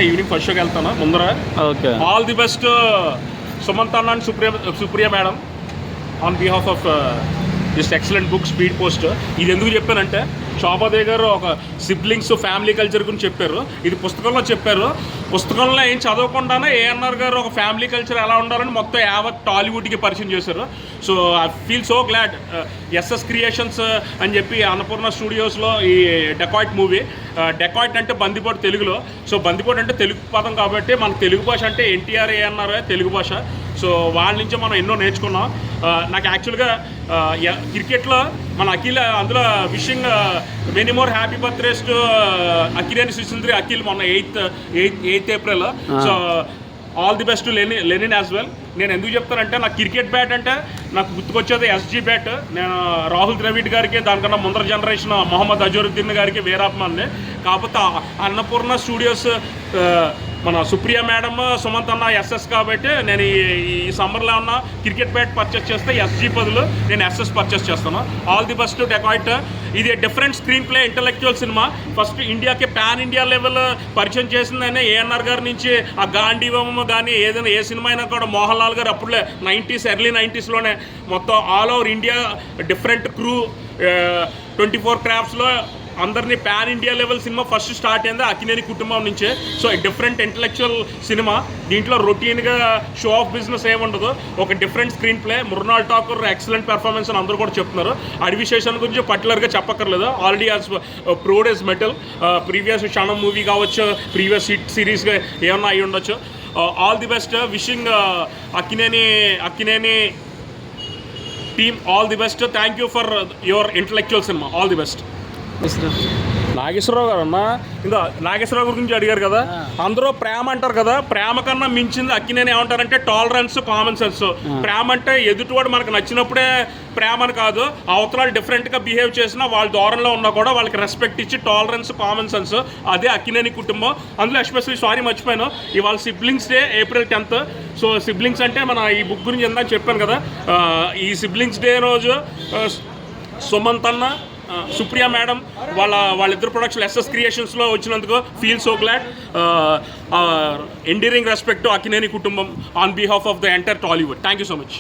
Evening first షోకి వెళ్తాను ముందర. Okay, all the best Sumanth అన్న and Supriya madam on behalf of this excellent book speed post. ఇది ఎందుకు చెప్పానంటే శోభాదేవి గారు ఒక సిబ్లింగ్స్ ఫ్యామిలీ కల్చర్ గురించి చెప్పారు. ఇది పుస్తకంలో చెప్పారు. పుస్తకంలో ఏం చదవకుండానే ఏఎన్ఆర్ గారు ఒక ఫ్యామిలీ కల్చర్ ఎలా ఉండాలని మొత్తం యావత్ టాలీవుడ్కి పరిచయం చేశారు. So I feel so glad SS creations అని చెప్పి అన్నపూర్ణ స్టూడియోస్లో ఈ డెకాయిట్ మూవీ. డెకాయిట్ అంటే బందిపోటు తెలుగులో. సో బందిపోటు అంటే తెలుగు పదం కాబట్టి మన తెలుగు భాష అంటే ఎన్టీఆర్ ఏఎన్ఆర్ తెలుగు భాష. సో వాళ్ళ నుంచి మనం ఎన్నో నేర్చుకున్నాం. నాకు యాక్చువల్గా క్రికెట్లో మన అఖిల్ అందులో wishing many more happy birthdays to అఖిలేని సుశీంద్రి అఖిల్ మొన్న 8th April. So all the best to Lenin as well. నేను ఎందుకు చెప్తానంటే నాకు క్రికెట్ బ్యాట్ అంటే నాకు గుర్తుకొచ్చేది ఎస్జీ బ్యాట్. నేను రాహుల్ ద్రవిడ్ గారికి దానికన్నా ముందర జనరేషన్ మొహమ్మద్ అజరుద్దీన్ గారికి వీరాభిమాన్ని. కాకపోతే అన్నపూర్ణ స్టూడియోస్ మన సుప్రియ మేడం సుమంత్ అన్న ఎస్ఎస్ కాబట్టి నేను ఈ సమ్మర్లో ఉన్న క్రికెట్ బ్యాట్ పర్చేస్ చేస్తే ఎస్జీ బదులు నేను ఎస్ఎస్ పర్చేస్ చేస్తాను. All the best Dacoit. ఇది డిఫరెంట్ స్క్రీన్ ప్లే ఇంటలెక్చువల్ సినిమా. ఫస్ట్ ఇండియాకి పాన్ ఇండియా లెవెల్ పరిచయం చేసిందని ఏఎన్ఆర్ గారి నుంచి ఆ గాంధీవం కానీ ఏదైనా ఏ సినిమా అయినా కూడా మోహన్ లాల్ గారు అప్పుడులే ఎర్లీ 90s మొత్తం all over India different crew 24 క్రాఫ్ట్స్లో అందరినీ pan India level cinema first start అయింది అక్కినేని కుటుంబం నుంచే. So different intellectual cinema. దీంట్లో రొటీన్గా షో ఆఫ్ బిజినెస్ ఏముండదు. ఒక different screen play. Mrunal Thakur excellent performance అని అందరూ కూడా చెప్తున్నారు. అడవి శేషన్ గురించి పర్టికులర్గా చెప్పక్కర్లేదు. Already has proved his mettle. Previous Kshanam movie కావచ్చు, ప్రీవియస్ హిట్ సిరీస్గా ఏమన్నా అయి ఉండొచ్చు. All the best. Wishing Akkineni team all the best. Thank you for your intellectual cinema. All the best. Nageswararao గారు అన్న ఇంకా నాగేశ్వరరావు గురించి అడిగారు కదా. అందరూ ప్రేమ అంటారు కదా. ప్రేమ కన్నా మించింది అక్కినేని ఏమంటారంటే టాలరెన్స్, కామన్ సెన్స్. ప్రేమ అంటే ఎదుటివాడు మనకు నచ్చినప్పుడే ప్రేమ అని కాదు. అవతల డిఫరెంట్గా బిహేవ్ చేసినా వాళ్ళ దూరంలో ఉన్నా కూడా వాళ్ళకి రెస్పెక్ట్ ఇచ్చి టాలరెన్స్, కామన్ సెన్స్. అదే అక్కినేని కుటుంబం. అందులో ఎస్పెషల్లీ మర్చిపోయాను ఇవాళ siblings day April 10th. So siblings అంటే మన ఈ బుక్ గురించి ఇందాక చెప్పాను కదా. ఈ సిబ్లింగ్స్ డే రోజు సుమంత్ అన్న సుప్రియ మేడం వాళ్ళిద్దరు ప్రొడక్షన్ ఎస్ఎస్ క్రియేషన్స్లో వచ్చినందుకు feel so glad. Enduring respect Akkineni కుటుంబం on behalf of the entire Tollywood. Thank you so much.